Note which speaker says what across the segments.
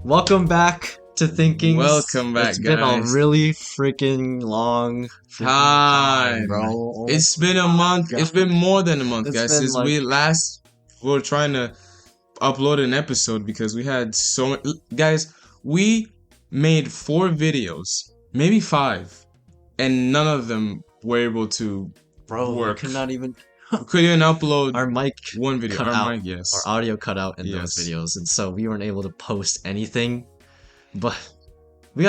Speaker 1: Welcome back to Thinking.
Speaker 2: Welcome back,
Speaker 1: It's been a
Speaker 2: guys.
Speaker 1: really freaking long time, bro. Oh
Speaker 2: It's been a month.
Speaker 1: God.
Speaker 2: It's been more than a month,
Speaker 1: It's
Speaker 2: guys.
Speaker 1: been
Speaker 2: Since we were trying to upload an episode because we had so much. Guys, we made 4 videos, maybe 5, and none of them were able to
Speaker 1: bro,
Speaker 2: work.
Speaker 1: we could not even.
Speaker 2: We couldn't even upload
Speaker 1: Our mic
Speaker 2: one video.
Speaker 1: cut
Speaker 2: Our
Speaker 1: out.
Speaker 2: mic, yes.
Speaker 1: Our audio cut out in those
Speaker 2: Yes.
Speaker 1: videos, and so we weren't able to post anything. But we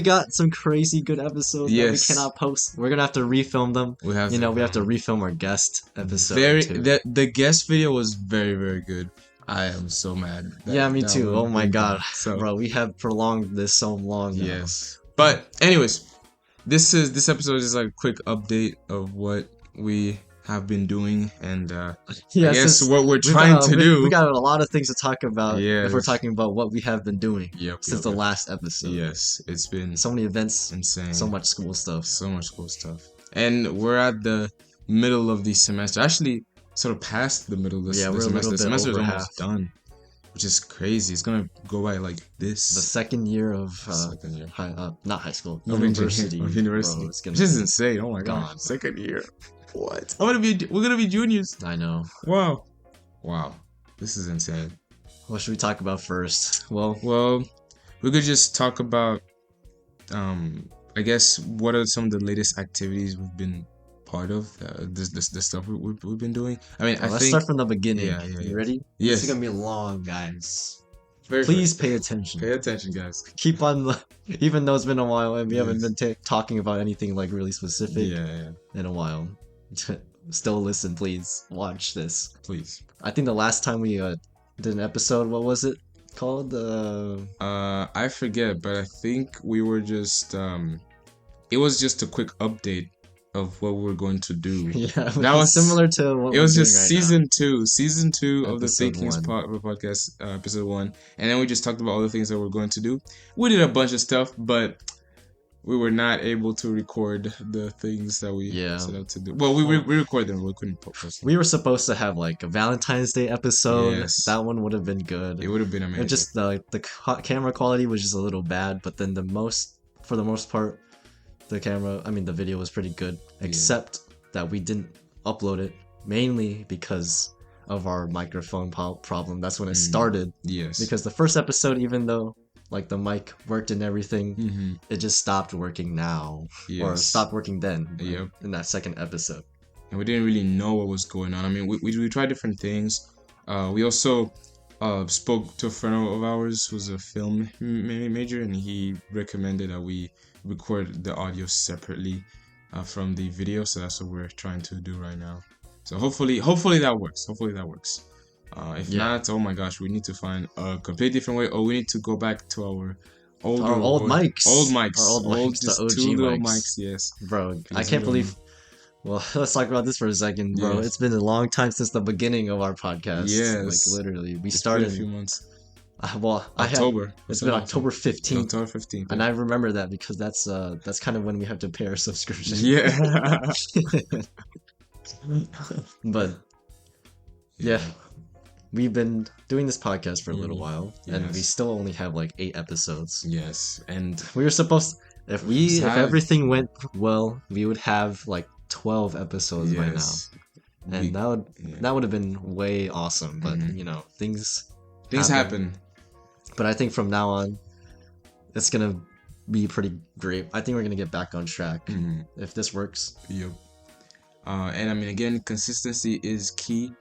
Speaker 1: got some crazy good episodes that we
Speaker 2: Yes.
Speaker 1: cannot post. We're gonna have to refilm them.
Speaker 2: We have
Speaker 1: We have to refilm our guest episode too.
Speaker 2: The guest video was very, very good. I am so mad.
Speaker 1: Yeah, me too.
Speaker 2: one
Speaker 1: Oh my
Speaker 2: we
Speaker 1: god,
Speaker 2: did. So
Speaker 1: bro, we have prolonged this so long now.
Speaker 2: yes, but anyways, this episode is like a quick update of what we have been doing, and I guess what we're trying to do.
Speaker 1: We got a lot of things to talk about if we're
Speaker 2: Yes.
Speaker 1: talking about what we have been doing
Speaker 2: Yep,
Speaker 1: since the last episode.
Speaker 2: Yes, it's been
Speaker 1: So many events,
Speaker 2: insane.
Speaker 1: so much school stuff.
Speaker 2: So much cool stuff, and we're at the middle of the semester. Actually, sort of past the middle of the,
Speaker 1: Yeah,
Speaker 2: the
Speaker 1: we're a
Speaker 2: semester.
Speaker 1: little
Speaker 2: The
Speaker 1: bit
Speaker 2: semester is
Speaker 1: over
Speaker 2: almost
Speaker 1: half.
Speaker 2: done, which is crazy. It's gonna go by like this.
Speaker 1: The second year of
Speaker 2: Second year.
Speaker 1: not high school,
Speaker 2: Of
Speaker 1: university.
Speaker 2: Of university.
Speaker 1: Bro, it's gonna
Speaker 2: Which is
Speaker 1: be
Speaker 2: insane. Oh my
Speaker 1: gone.
Speaker 2: god. Second year. What? We're gonna be juniors.
Speaker 1: I know.
Speaker 2: Wow. Wow. This is insane.
Speaker 1: What should we talk about first? Well,
Speaker 2: We could just talk about I guess what are some of the latest activities we've been part of, the stuff we've been doing. I mean, I
Speaker 1: let's
Speaker 2: think
Speaker 1: start from the beginning.
Speaker 2: Yeah.
Speaker 1: You ready?
Speaker 2: Yes.
Speaker 1: This is gonna be long, guys.
Speaker 2: Very
Speaker 1: Please pay attention.
Speaker 2: pay attention, guys.
Speaker 1: Keep on, even though it's been a while and we haven't
Speaker 2: Yes.
Speaker 1: been talking about anything like really specific
Speaker 2: Yeah,
Speaker 1: in a while. Still listen, please. Watch this.
Speaker 2: please.
Speaker 1: I think the last time we did an episode, what was it called?
Speaker 2: I forget, but I think we were just it was just a quick update of what we're going to do.
Speaker 1: Yeah,
Speaker 2: That was
Speaker 1: similar to what
Speaker 2: It
Speaker 1: we're
Speaker 2: was
Speaker 1: doing
Speaker 2: just
Speaker 1: right
Speaker 2: season two of the
Speaker 1: Episode
Speaker 2: Thinking
Speaker 1: one.
Speaker 2: podcast, episode 1, and then we just talked about all the things that we're going to do. We did a bunch of stuff, but we were not able to record the things that we
Speaker 1: Yeah.
Speaker 2: set out to do. Well, we recorded them, but we couldn't post them.
Speaker 1: We were supposed to have like a Valentine's Day episode.
Speaker 2: Yes.
Speaker 1: That one would have been good.
Speaker 2: It would have been
Speaker 1: It
Speaker 2: amazing.
Speaker 1: just the camera quality was just a little bad, but then for the most part, the video was pretty good, except that we didn't upload it mainly because of our microphone problem. That's when it started.
Speaker 2: Yes.
Speaker 1: Because the first episode, even though like the mic worked and everything,
Speaker 2: Mm-hmm.
Speaker 1: it just stopped working now,
Speaker 2: Yes.
Speaker 1: or stopped working then.
Speaker 2: Yep.
Speaker 1: In that second episode.
Speaker 2: And we didn't really know what was going on. I mean, we tried different things. We also spoke to a friend of ours who's a film major, and he recommended that we record the audio separately from the video. So that's what we're trying to do right now. So hopefully that works. If
Speaker 1: Yeah.
Speaker 2: not, oh my gosh, we need to find a completely different way, or we need to go back to our old
Speaker 1: mics.
Speaker 2: Old mics.
Speaker 1: Our old mics, the
Speaker 2: just
Speaker 1: OG
Speaker 2: 2 little
Speaker 1: mics.
Speaker 2: mics. Yes.
Speaker 1: Bro, I
Speaker 2: Because
Speaker 1: can't
Speaker 2: we don't-
Speaker 1: believe. Well, let's talk about this for a second, bro.
Speaker 2: Yes.
Speaker 1: It's been a long time since the beginning of our podcast.
Speaker 2: Yes.
Speaker 1: Like literally, we
Speaker 2: It's been
Speaker 1: started.
Speaker 2: a few months.
Speaker 1: October. It's been October 15th,
Speaker 2: October 15th.
Speaker 1: and I remember that because that's kind of when we have to pay our subscription.
Speaker 2: Yeah.
Speaker 1: But yeah, we've been doing this podcast for a little while, and we
Speaker 2: Yes.
Speaker 1: still only have like 8 episodes.
Speaker 2: Yes. And
Speaker 1: We were supposed, if everything went well, we would have like 12 episodes by now.
Speaker 2: yes.
Speaker 1: And
Speaker 2: We-
Speaker 1: that would have been way awesome, but
Speaker 2: Mhm.
Speaker 1: things
Speaker 2: Things happen.
Speaker 1: But I think from now on, it's gonna be pretty great. I think we're gonna get back on track
Speaker 2: Mhm.
Speaker 1: if this works.
Speaker 2: Yep. And I mean, again, consistency is key.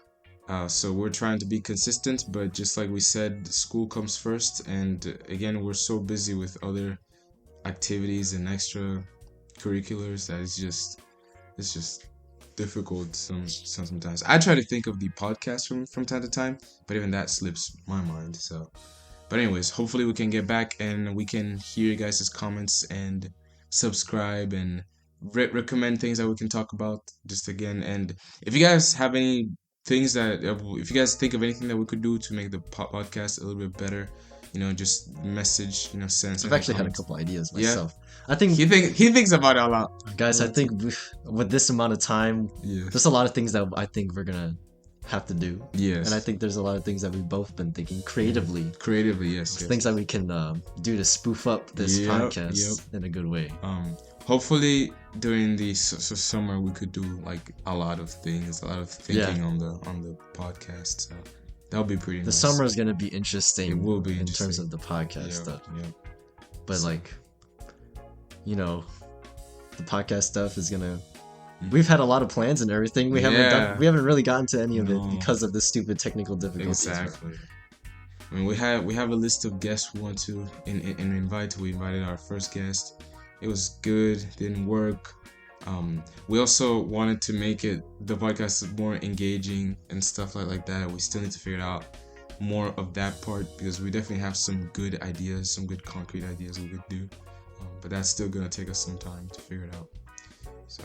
Speaker 2: So we're trying to be consistent, but just like we said, school comes first. And again, we're so busy with other activities and extra curriculars that it's just difficult sometimes. I try to think of the podcast from time to time, but even that slips my mind. So, but anyways, hopefully we can get back and we can hear you guys' comments and subscribe and recommend things that we can talk about just again. And if you guys have any things that if you guys think of anything that we could do to make the podcast a little bit better, just message, send.
Speaker 1: I've actually had a couple ideas
Speaker 2: Yeah.
Speaker 1: myself. I think,
Speaker 2: He thinks about it a lot.
Speaker 1: guys, I think with this amount of time,
Speaker 2: Yeah.
Speaker 1: there's a lot of things that I think we're gonna have to do.
Speaker 2: Yes.
Speaker 1: And I think there's a lot of things that we've both been thinking creatively.
Speaker 2: Creatively, yes.
Speaker 1: Things that we can do to spoof up this
Speaker 2: Yep,
Speaker 1: podcast in a good way.
Speaker 2: Hopefully during the summer we could do like a lot of things, a lot of thinking on the podcast. So that'll be pretty
Speaker 1: The
Speaker 2: nice.
Speaker 1: summer is gonna be interesting.
Speaker 2: It will be
Speaker 1: in terms
Speaker 2: interesting.
Speaker 1: of the podcast stuff.
Speaker 2: Yeah.
Speaker 1: But like, you know, the podcast stuff is gonna. We've had a lot of plans and everything. We haven't really gotten to any of it because of the stupid technical difficulties.
Speaker 2: Exactly. I mean, we have a list of guests we want to invite. We invited our first guest. It was good. Didn't work. We also wanted to make the podcast more engaging and stuff like that. We still need to figure out more of that part because we definitely have some good ideas, some good concrete ideas we could do. But that's still gonna take us some time to figure it out. So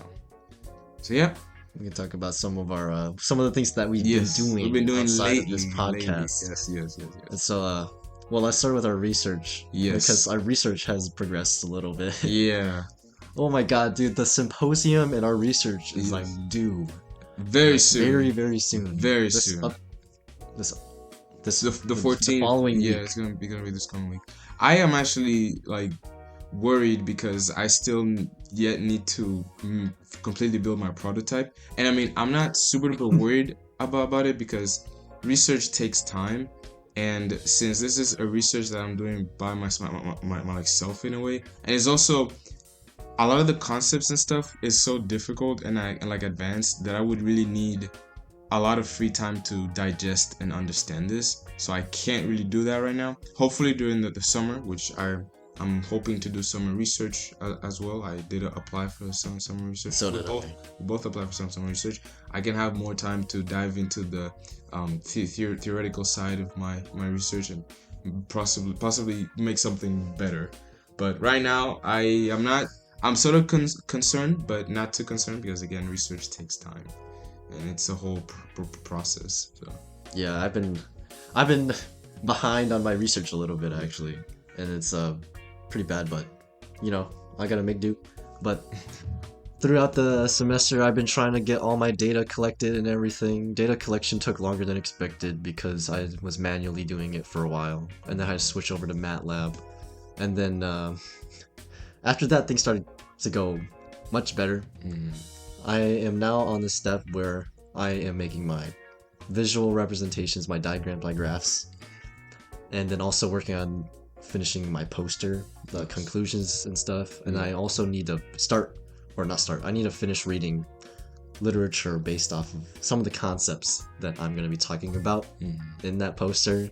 Speaker 2: yeah.
Speaker 1: We can talk about some of the things that we've
Speaker 2: been doing
Speaker 1: outside
Speaker 2: lately,
Speaker 1: of this podcast.
Speaker 2: Yes.
Speaker 1: And so, well, let's start with our research.
Speaker 2: Yes.
Speaker 1: Because our research has progressed a little bit.
Speaker 2: Yeah.
Speaker 1: Oh my god, dude, the symposium and our research is like due.
Speaker 2: Very soon.
Speaker 1: Very, very soon.
Speaker 2: Very soon. The 14th.
Speaker 1: The following week.
Speaker 2: Yeah, it's gonna be this coming week. I am actually like worried because I still yet need to completely build my prototype. And I mean, I'm not super worried about it because research takes time. And since this is a research that I'm doing by myself in a way, and it's also a lot of the concepts and stuff is so difficult and like advanced that I would really need a lot of free time to digest and understand this. So I can't really do that right now. Hopefully during the summer, which I'm hoping to do summer research as well. I did apply for some summer research.
Speaker 1: So did
Speaker 2: we both applied for some summer research. I can have more time to dive into the theoretical side of my research and possibly make something better. But right now, I'm sort of concerned, but not too concerned because again, research takes time, and it's a whole process. So
Speaker 1: yeah, I've been behind on my research a little bit actually, and it's pretty bad, but you know, I gotta make do. But throughout the semester, I've been trying to get all my data collected and everything. Data collection took longer than expected because I was manually doing it for a while, and then I had to switch over to MATLAB. And then after that, things started to go much better. I am now on the step where I am making my visual representations, my diagrams, my graphs, and then also working on finishing my poster, the conclusions and stuff. And I also need to I need to finish reading literature based off of some of the concepts that I'm going to be talking about in that poster,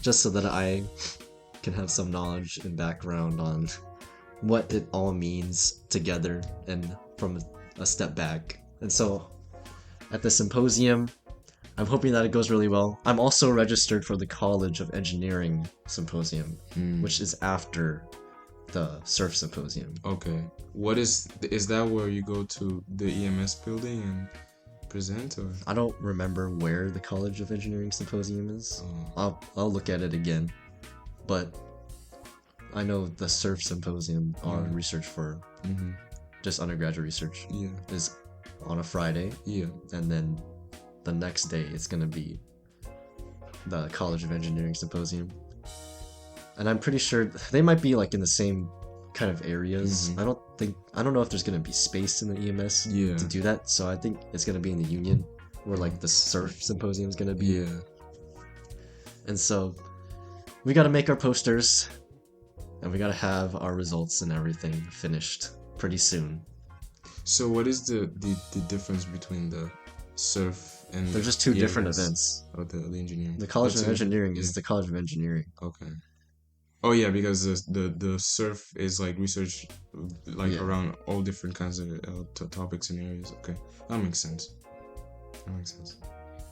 Speaker 1: just so that I can have some knowledge and background on what it all means together and from a step back. And so at the symposium, I'm hoping that it goes really well. I'm also registered for the College of Engineering Symposium, which is after the Surf Symposium.
Speaker 2: Okay. What is that where you go to the EMS building and present, or?
Speaker 1: I don't remember where the College of Engineering Symposium is. I'll look at it again. But I know the Surf Symposium, our research for just undergraduate research, is on a Friday.
Speaker 2: Yeah.
Speaker 1: And then the next day it's gonna be the College of Engineering Symposium. And I'm pretty sure they might be like in the same kind of areas. I don't know if there's gonna be space in the EMS to do that. So I think it's gonna be in the Union where like the Surf Symposium is gonna be.
Speaker 2: Yeah.
Speaker 1: And so we gotta make our posters and we gotta have our results and everything finished pretty soon.
Speaker 2: So what is the difference between the Surf and
Speaker 1: they're just two different events.
Speaker 2: Oh, the engineering.
Speaker 1: The College of Engineering is the College of Engineering.
Speaker 2: Okay. Oh yeah, because the Surf is like research, like around all different kinds of topics and areas. Okay, that makes sense.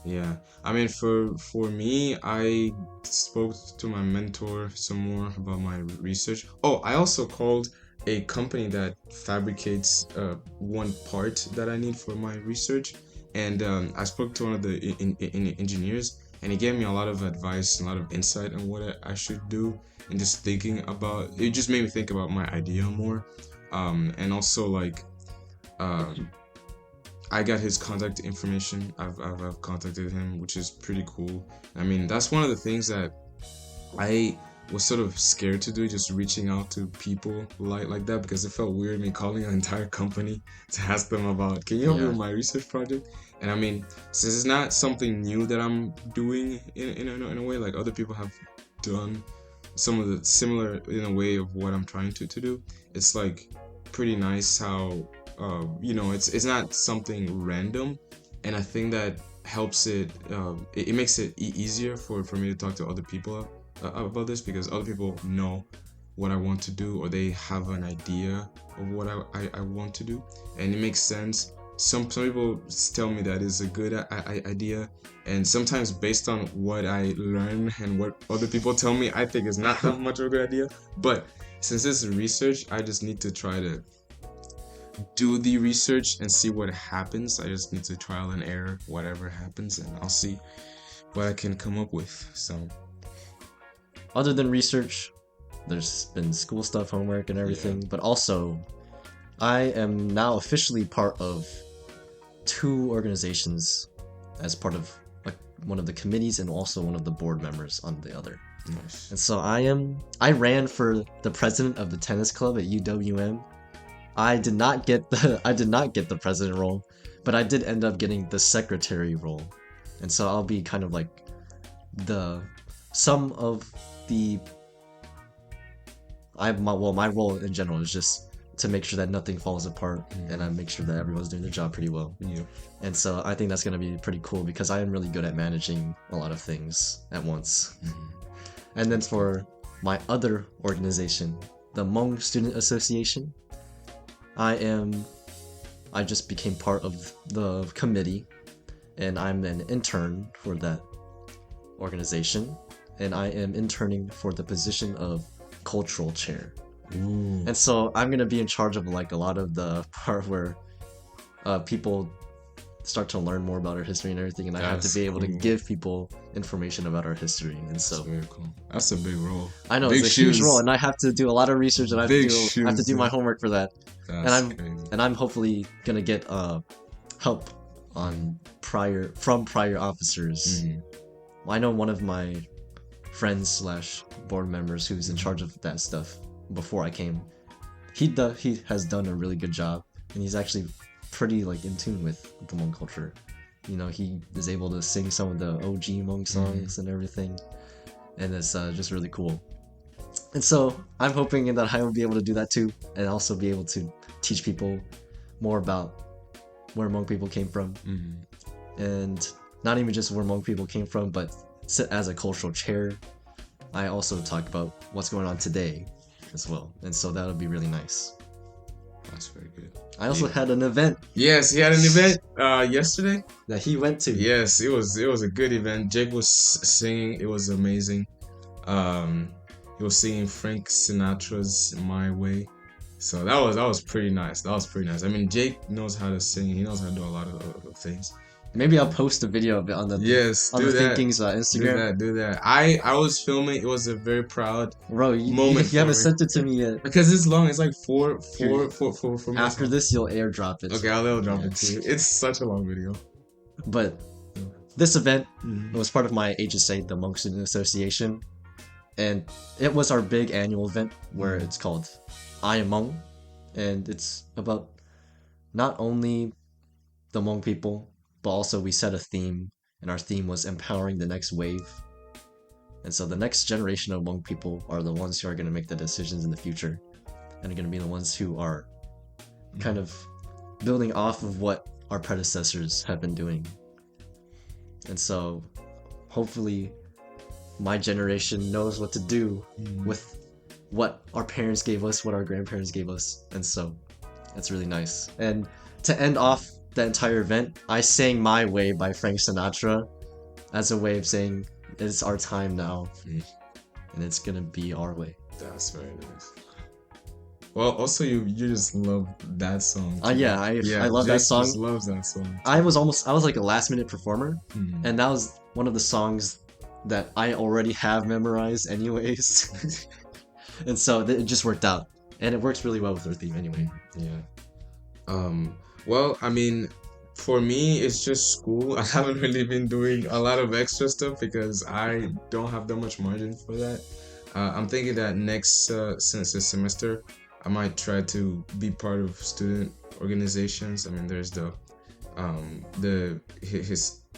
Speaker 2: Yeah, I mean for me, I spoke to my mentor some more about my research. Oh, I also called a company that fabricates one part that I need for my research, and I spoke to one of the engineers, and he gave me a lot of advice and a lot of insight on what I should do. And just thinking about it just made me think about my idea more, and also like I got his contact information. I've contacted him, which is pretty cool. I mean, that's one of the things that I was sort of scared to do, just reaching out to people like that, because it felt weird me calling an entire company to ask them about, can you help me
Speaker 1: Yeah.
Speaker 2: with my research project? And I mean, since it's not something new that I'm doing in a way, like other people have done some of the similar in a way of what I'm trying to do, it's like pretty nice how it's not something random, and I think that helps it makes it easier for me to talk to other people about this, because other people know what I want to do, or they have an idea of what I want to do, and it makes sense. Some people tell me that is a good idea, and sometimes based on what I learn and what other people tell me, I think it's not that much of a good idea. But since it's research, I just need to try to do the research and see what happens. I just need to trial and error whatever happens, and I'll see what I can come up with. So
Speaker 1: Other than research, there's been school stuff, homework, and everything. But also, I am now officially part of 2 organizations as part of like one of the committees and also one of the board members on the other.
Speaker 2: nice.
Speaker 1: And so I ran for the president of the tennis club at UWM. I did not get the president role, but I did end up getting the secretary role. And so I'll be kind of like my role in general is just to make sure that nothing falls apart, and I make sure that everyone's doing their job pretty well.
Speaker 2: Yeah.
Speaker 1: And so I think that's going to be pretty cool, because I am really good at managing a lot of things at once. And then for my other organization, the Hmong Student Association, I just became part of the committee, and I'm an intern for that organization, and I am interning for the position of cultural chair.
Speaker 2: Ooh.
Speaker 1: And so I'm gonna be in charge of like a lot of the part where people start to learn more about our history and everything, and I have to
Speaker 2: That's
Speaker 1: be able to
Speaker 2: cool.
Speaker 1: give people information about our history. And
Speaker 2: That's
Speaker 1: so
Speaker 2: very cool. That's a big role.
Speaker 1: I know
Speaker 2: Big
Speaker 1: it's a huge
Speaker 2: shoes.
Speaker 1: role, and I have to do a lot of research, and I have
Speaker 2: Big
Speaker 1: to do
Speaker 2: shoes,
Speaker 1: my
Speaker 2: yeah.
Speaker 1: homework for that.
Speaker 2: That's crazy.
Speaker 1: And I'm hopefully gonna get help on prior officers.
Speaker 2: Mhm.
Speaker 1: I know one of my friends slash board members who's in charge of that stuff before I came. He has done a really good job, and he's actually pretty like in tune with the Hmong culture. You know, he is able to sing some of the OG Hmong songs and everything, and it's just really cool. And so I'm hoping that I will be able to do that too, and also be able to teach people more about where Hmong people came from, and not even just where Hmong people came from, but sit as a cultural chair. I also talk about what's going on today as well, and so that'll be really nice.
Speaker 2: That's very good.
Speaker 1: I also had an event
Speaker 2: Yes, he had an event yesterday.
Speaker 1: that he went to.
Speaker 2: Yes, it was a good event. Jake was singing. It was amazing. He was singing Frank Sinatra's "My Way," so that was pretty nice. I mean, Jake knows how to sing. He knows how to do a lot of things.
Speaker 1: Maybe I'll post a video of it on the
Speaker 2: Yes,
Speaker 1: on
Speaker 2: do
Speaker 1: the
Speaker 2: that.
Speaker 1: Thinking's Instagram.
Speaker 2: Do that. I was filming. It was a very proud
Speaker 1: Bro, you
Speaker 2: moment
Speaker 1: haven't
Speaker 2: for me.
Speaker 1: sent it to me yet.
Speaker 2: because it's long. It's like four minutes.
Speaker 1: After this, you'll airdrop it.
Speaker 2: Okay, I'll drop it to you. It's such a long video.
Speaker 1: But this event was part of my HSA, the Hmong Student Association, and it was our big annual event where it's called I Am Hmong, and it's about not only the Hmong people, but also we set a theme, and our theme was empowering the next wave. And so the next generation of Hmong people are the ones who are going to make the decisions in the future, and are going to be the ones who are kind of building off of what our predecessors have been doing. And so hopefully my generation knows what to do with what our parents gave us, what our grandparents gave us. And so that's really nice. And to end off the entire event, I sang My Way by Frank Sinatra as a way of saying it's our time now, and it's gonna be our way.
Speaker 2: That's very nice. Well, also you just love that song. too.
Speaker 1: Yeah, I love
Speaker 2: Jake
Speaker 1: that song.
Speaker 2: Just loves that song.
Speaker 1: I was like a last minute performer,
Speaker 2: Mhm.
Speaker 1: and that was one of the songs that I already have memorized anyways. And so it just worked out, and it works really well with our theme anyway.
Speaker 2: Yeah. Well, I mean, For me, it's just school. I haven't really been doing a lot of extra stuff because I don't have that much margin for that. I'm thinking that next since this semester, I might try to be part of student organizations. I mean, there's the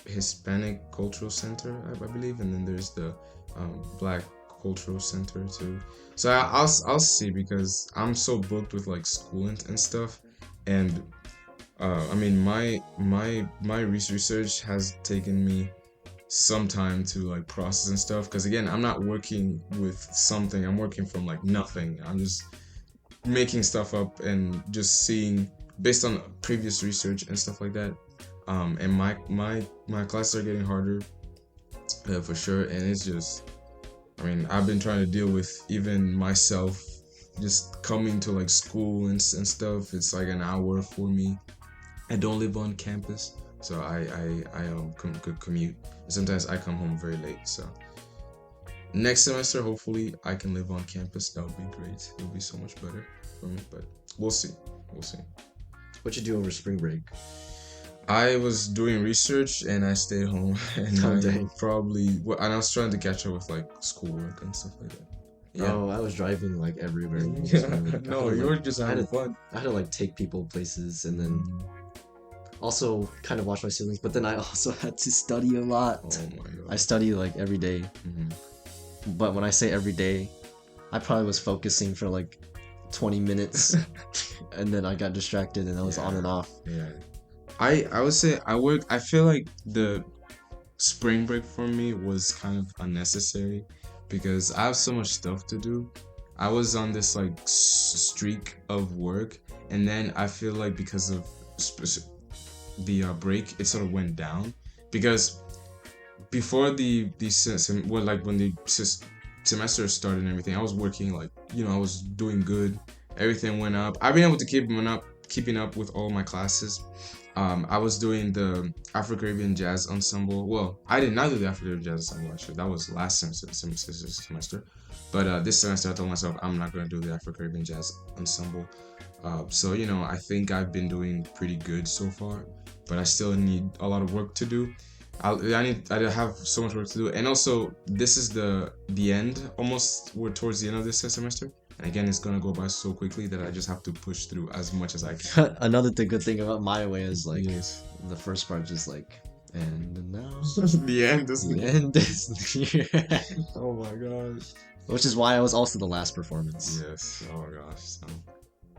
Speaker 2: Hispanic Cultural Center, I believe, and then there's the Black Cultural Center too. So I'll see because I'm so booked with like school and stuff, and I mean my research has taken me some time to like process and stuff because again I'm not working with something, I'm working from like nothing. I'm just making stuff up and just seeing based on previous research and stuff like that. And my classes are getting harder for sure, and it's just I mean I've been trying to deal with even myself just coming to like school and stuff. It's like an hour for me. I don't live on campus, so I could commute. Sometimes I come home very late. So next semester, hopefully, I can live on campus. That would be great. It would be so much better for me. But we'll see. We'll see.
Speaker 1: What you do over spring break?
Speaker 2: I was doing research and I stayed home, and
Speaker 1: Oh,
Speaker 2: I
Speaker 1: dang.
Speaker 2: probably and I was trying to catch up with like schoolwork and stuff like that. Yeah.
Speaker 1: Oh, I was driving like everywhere.
Speaker 2: Yeah.
Speaker 1: I
Speaker 2: No,
Speaker 1: had to,
Speaker 2: you
Speaker 1: like,
Speaker 2: were just
Speaker 1: I had
Speaker 2: having
Speaker 1: to,
Speaker 2: fun.
Speaker 1: I had to like take people places and then also kind of watch my siblings. But then I also had to study a lot.
Speaker 2: Oh my
Speaker 1: I
Speaker 2: god.
Speaker 1: study like every day.
Speaker 2: Mhm.
Speaker 1: But when I say every day, I probably was focusing for like 20 minutes and then I got distracted and I was on and off.
Speaker 2: Yeah. I would say I feel like the spring break for me was kind of unnecessary because I have so much stuff to do. I was on this like streak of work, and then I feel like because of the break, it sort of went down because before well, like when the semester started and everything, I was working like I was doing good. Everything went up. I've been able to keeping up with all my classes. I was doing the Afro-Caribbean Jazz Ensemble. Well, I did not do the Afro-Caribbean Jazz Ensemble actually. That was last semester. But this semester I told myself I'm not going to do the Afro-Caribbean Jazz Ensemble. So I think I've been doing pretty good so far, but I still need a lot of work to do. I have so much work to do, and also this is the end. Almost we're towards the end of this semester. And again, it's gonna go by so quickly that I just have to push through as much as I can.
Speaker 1: Another good thing about my way is like
Speaker 2: Yes.
Speaker 1: the first part just like and now
Speaker 2: The end is
Speaker 1: the end is near.
Speaker 2: Oh my gosh.
Speaker 1: Which is why I was also the last performance.
Speaker 2: Yes. Oh my gosh.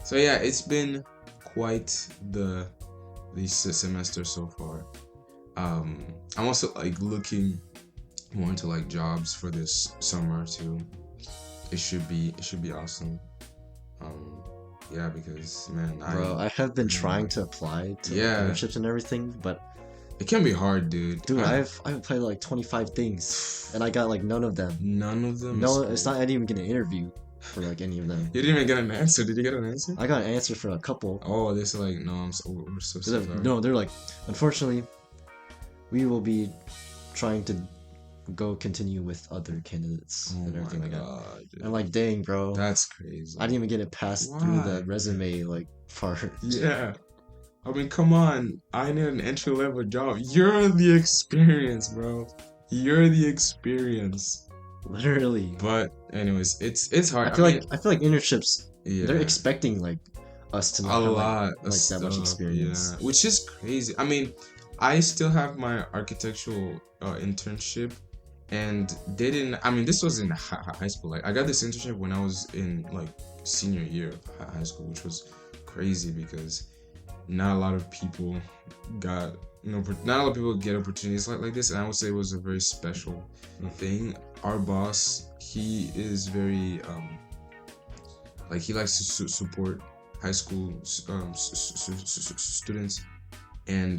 Speaker 2: So yeah, it's been quite the semester so far. I'm also like looking more into like jobs for this summer too. It should be awesome. Yeah, because man,
Speaker 1: Bro, I have been trying to apply to
Speaker 2: Yeah.
Speaker 1: internships and everything, but
Speaker 2: it can be hard, dude.
Speaker 1: dude, I've applied like 25 things and I got like none of them.
Speaker 2: None of them.
Speaker 1: No,
Speaker 2: is
Speaker 1: it's
Speaker 2: cool.
Speaker 1: not. I didn't even get an interview for like any of them.
Speaker 2: You didn't even get an answer. Did you get an answer?
Speaker 1: I got an answer for a couple.
Speaker 2: Oh, they're like, no, we're so sorry.
Speaker 1: No, they're like, unfortunately, we will be trying to go continue with other candidates
Speaker 2: Oh
Speaker 1: and everything
Speaker 2: my
Speaker 1: like that.
Speaker 2: god, dude.
Speaker 1: I'm like, dang, bro.
Speaker 2: That's crazy.
Speaker 1: I didn't even get it passed through the
Speaker 2: Why?
Speaker 1: resume like part.
Speaker 2: Yeah. I mean, come on. I need an entry level job. You're the experience, bro. You're the experience.
Speaker 1: Literally.
Speaker 2: But anyways, it's hard.
Speaker 1: I feel like internships,
Speaker 2: yeah,
Speaker 1: they're expecting like us to
Speaker 2: a
Speaker 1: not have
Speaker 2: lot
Speaker 1: like
Speaker 2: of
Speaker 1: that much
Speaker 2: stuff,
Speaker 1: experience.
Speaker 2: yeah, which is crazy. I mean, I still have my architectural internship, and they didn't. I mean, this was in high school. Like, I got this internship when I was in like senior year of high school, which was crazy because not a lot of people got not a lot of people get opportunities like this, and I would say it was a very special thing. Our boss, he is very like he likes to support high school students, and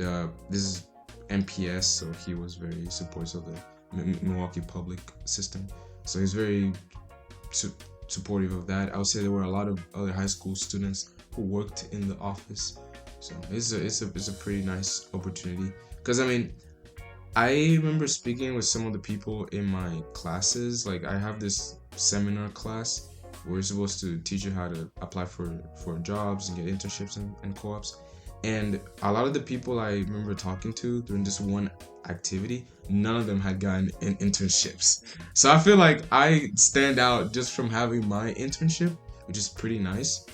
Speaker 2: this is MPS, so he was very supportive of the Milwaukee public system, so he's very supportive of that. I would say there were a lot of other high school students who worked in the office, so it's a pretty nice opportunity. Because I mean, I remember speaking with some of the people in my classes. Like, I have this seminar class where we're supposed to teach you how to apply for jobs and get internships and co-ops. And a lot of the people I remember talking to during this one activity, none of them had gotten internships. So I feel like I stand out just from having my internship, which is pretty nice.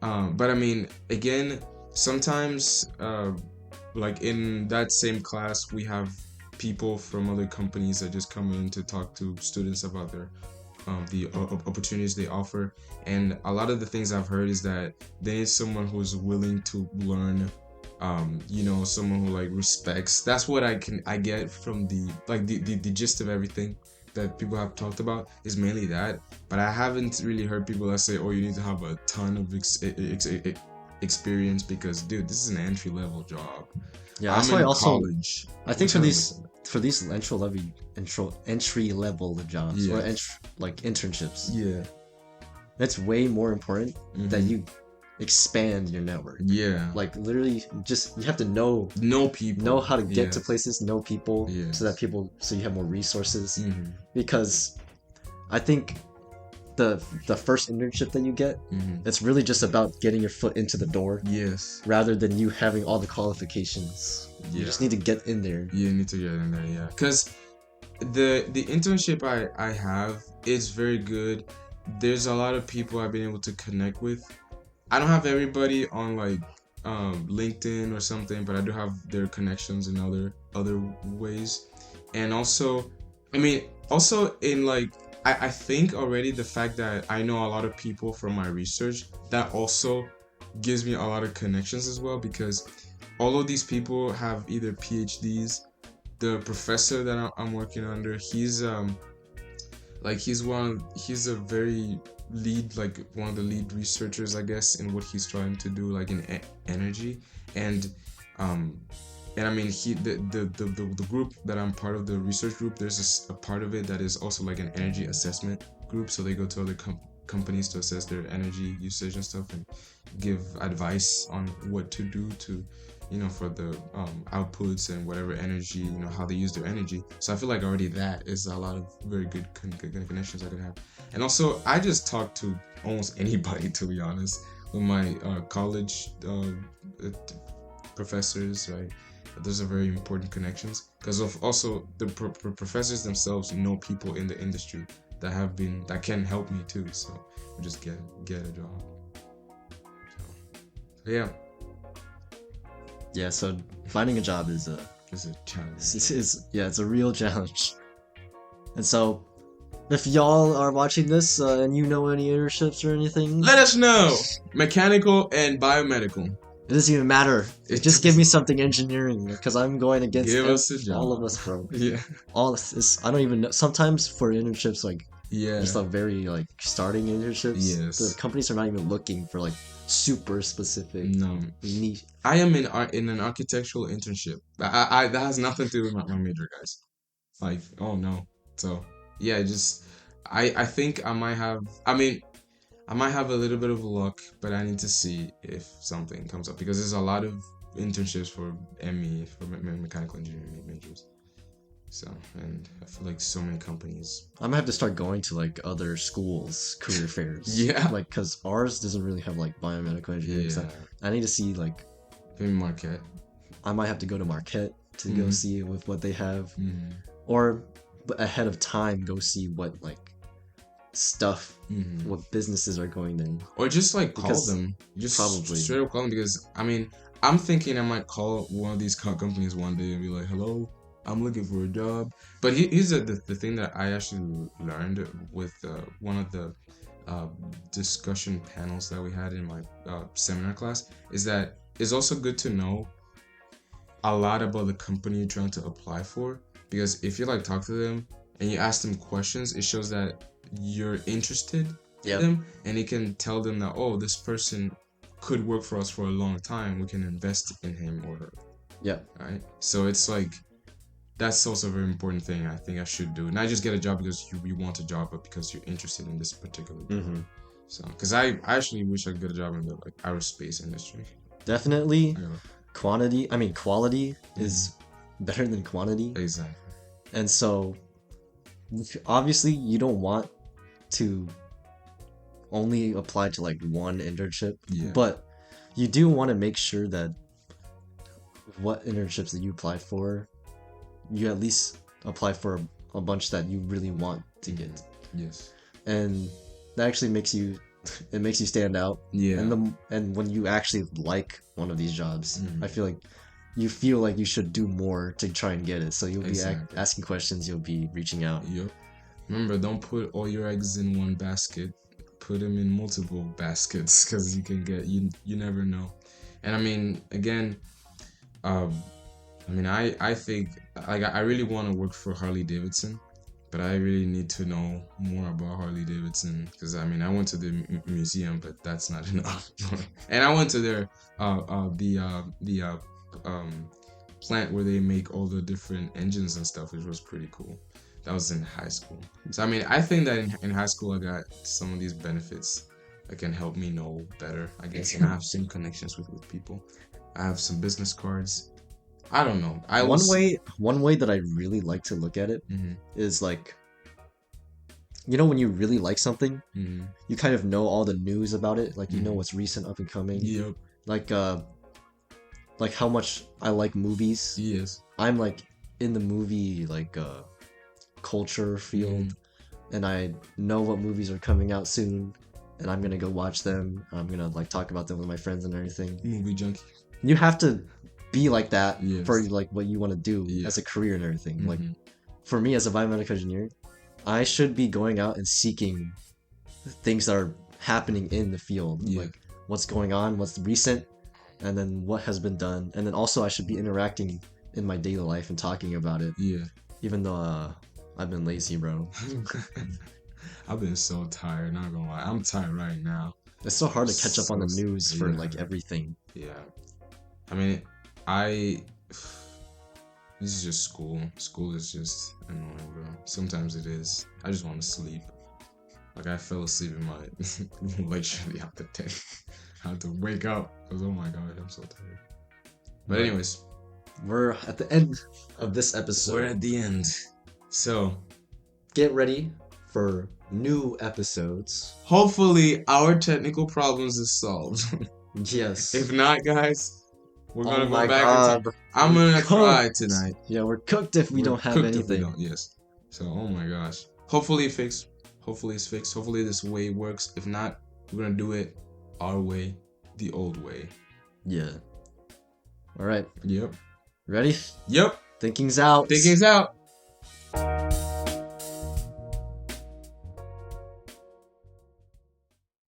Speaker 2: But I mean, again, sometimes, like in that same class, we have people from other companies that just come in to talk to students about their the opportunities they offer. And a lot of the things I've heard is that they need someone who's willing to learn, someone who like respects. That's what I get from the gist of everything that people have talked about is mainly that. But I haven't really heard people that say, oh, you need to have a ton of experience, because dude, this is an entry level job.
Speaker 1: Yeah, that's
Speaker 2: I'm
Speaker 1: why
Speaker 2: in
Speaker 1: also
Speaker 2: college.
Speaker 1: I think for these entry level jobs or like internships,
Speaker 2: Yeah.
Speaker 1: it's way more important that
Speaker 2: Mhm.
Speaker 1: you expand your network.
Speaker 2: Yeah.
Speaker 1: Like literally, just you have to know
Speaker 2: People.
Speaker 1: know how to get to
Speaker 2: Yes.
Speaker 1: places, know people,
Speaker 2: Yes.
Speaker 1: so you have more resources.
Speaker 2: Mhm.
Speaker 1: Because I think the first internship that you get,
Speaker 2: Mhm.
Speaker 1: it's really just about getting your foot into the door
Speaker 2: Yes.
Speaker 1: rather than you having all the qualifications. You
Speaker 2: Yeah.
Speaker 1: just need to get in there.
Speaker 2: You need to get in there, yeah. Because the internship I have is very good. There's a lot of people I've been able to connect with. I don't have everybody on like LinkedIn or something, but I do have their connections in other ways. And also, I mean, also in like I think already the fact that I know a lot of people from my research, that also gives me a lot of connections as well, because all of these people have either PhDs. The professor that I'm working under, he's he's a very lead, like one of the lead researchers, I guess, in what he's trying to do, like in energy. And um and I mean, the group that I'm part of, the research group, there's a part of it that is also like an energy assessment group. So they go to other companies to assess their energy usage and stuff, and give advice on what to do to, for the outputs and whatever energy, how they use their energy. So I feel like already that is a lot of very good connections I could have. And also, I just talk to almost anybody, to be honest, with my college professors, right? Those are very important connections, because of also the professors themselves know people in the industry that can help me too. So we just get a job. So yeah.
Speaker 1: Yeah, so finding a job is
Speaker 2: It's a challenge.
Speaker 1: it's a real challenge. And so, if y'all are watching this and you know any internships or anything,
Speaker 2: Let us know. Mechanical and biomedical.
Speaker 1: it doesn't even matter. Just give me something engineering, because I'm going against
Speaker 2: Give us a job.
Speaker 1: all of us, bro.
Speaker 2: Yeah.
Speaker 1: All this, I don't even know. Sometimes for internships, like
Speaker 2: Yeah.
Speaker 1: just like very like starting internships,
Speaker 2: Yes.
Speaker 1: the companies are not even looking for like super specific
Speaker 2: No.
Speaker 1: niche.
Speaker 2: I am in an architectural internship. I that has nothing to do with my major, guys. Like, oh no. So yeah, I think I might have. I mean, I might have a little bit of luck, but I need to see if something comes up, because there's a lot of internships for ME, for mechanical engineering majors. So, and I feel like so many companies.
Speaker 1: I'm gonna have to start going to like other schools' career fairs.
Speaker 2: Yeah.
Speaker 1: Like, cause ours doesn't really have like biomedical engineering.
Speaker 2: Yeah.
Speaker 1: I need to see like
Speaker 2: Maybe Marquette.
Speaker 1: I might have to go to Marquette to go
Speaker 2: Mhm.
Speaker 1: see with what they have,
Speaker 2: Mm-hmm.
Speaker 1: or ahead of time go see what like stuff,
Speaker 2: Mm-hmm.
Speaker 1: what businesses are going there.
Speaker 2: Or just like call
Speaker 1: Because
Speaker 2: them. Just
Speaker 1: probably.
Speaker 2: straight up call them, because I mean, I'm thinking I might call one of these companies one day and be like, "Hello, I'm looking for a job." But here's the thing that I actually learned with one of the discussion panels that we had in my seminar class, is that it's also good to know a lot about the company you're trying to apply for, because if you like talk to them and you ask them questions, it shows that you're interested in them, and you can tell them that, oh, this person could work for us for a long time, we can invest in him or her.
Speaker 1: Yeah.
Speaker 2: Right? So it's like, that's also a very important thing I think I should do. Not just get a job because you want a job, but because you're interested in this particular job.
Speaker 1: Mm-hmm.
Speaker 2: So, because I actually wish I could get a job in the like aerospace industry.
Speaker 1: Definitely,
Speaker 2: Yeah.
Speaker 1: quality is better than quantity.
Speaker 2: Exactly.
Speaker 1: And so, obviously, you don't want to only apply to like one internship,
Speaker 2: Yeah.
Speaker 1: but you do want to make sure that what internships that you applied for, you at least apply for a bunch that you really want to get,
Speaker 2: Yes.
Speaker 1: and that actually makes you it makes you stand out.
Speaker 2: Yeah.
Speaker 1: And when you actually like one of these jobs,
Speaker 2: Mhm.
Speaker 1: I feel like you feel like you should do more to try and get it. So you'll be
Speaker 2: Exactly.
Speaker 1: asking questions, you'll be reaching out.
Speaker 2: Yep. Remember, don't put all your eggs in one basket. Put them in multiple baskets because you can get you never know. And I mean, again, I think like I really want to work for Harley Davidson, but I really need to know more about Harley Davidson because I mean I went to the museum, but that's not enough. And I went to their plant where they make all the different engines and stuff, which was pretty cool. That was in high school. So I mean I think that in high school I got some of these benefits that can help me know better, I guess, and I have some connections with people. I have some business cards. I don't know.
Speaker 1: One way that I really like to look at it
Speaker 2: Mm-hmm,
Speaker 1: is like, you know, when you really like something,
Speaker 2: mm-hmm.
Speaker 1: you kind of know all the news about it, like you know
Speaker 2: Mhm.
Speaker 1: what's recent, up and coming.
Speaker 2: Yep.
Speaker 1: Like how much I like movies.
Speaker 2: Yes.
Speaker 1: I'm like in the movie like culture field, and I know what movies are coming out soon, and I'm gonna go watch them. I'm gonna like talk about them with my friends and everything.
Speaker 2: Movie junkie.
Speaker 1: You have to be like that
Speaker 2: Yes.
Speaker 1: for like what you want to do
Speaker 2: Yeah.
Speaker 1: as a career and everything. Like
Speaker 2: Mhm.
Speaker 1: for me as a biomedical engineer, I should be going out and seeking things that are happening in the field,
Speaker 2: Yeah.
Speaker 1: like what's going on, what's recent, and then what has been done. And then also I should be interacting in my daily life and talking about it,
Speaker 2: Yeah.
Speaker 1: even though I've been lazy, bro.
Speaker 2: I've been so tired, not gonna lie. I'm tired right now.
Speaker 1: It's so hard to catch up on the
Speaker 2: So-
Speaker 1: news for
Speaker 2: yeah.
Speaker 1: like everything.
Speaker 2: Yeah. I mean, I. This is just school. School is just annoying, bro. Sometimes it is. I just want to sleep. Like, I fell asleep in my lecture the other day. I had to wake up because, oh my god, I'm so tired. But,
Speaker 1: Right.
Speaker 2: anyways,
Speaker 1: We're at the end of this episode.
Speaker 2: we're at the end. So,
Speaker 1: Get ready for new episodes.
Speaker 2: hopefully, our technical problems is solved.
Speaker 1: Yes.
Speaker 2: If not, guys, we're gonna
Speaker 1: Oh my
Speaker 2: go back
Speaker 1: God.
Speaker 2: and I'm
Speaker 1: We're
Speaker 2: gonna cry
Speaker 1: cooked.
Speaker 2: tonight.
Speaker 1: Yeah, we're cooked if we
Speaker 2: We're
Speaker 1: don't have
Speaker 2: cooked if we
Speaker 1: anything.
Speaker 2: don't, yes. So, oh my gosh. Hopefully it's fixed. Hopefully it's fixed. Hopefully this way works. If not, we're gonna do it our way, the old way.
Speaker 1: Yeah. All right.
Speaker 2: Yep.
Speaker 1: Ready?
Speaker 2: Yep.
Speaker 1: Thinking's out.
Speaker 2: Thinking's out.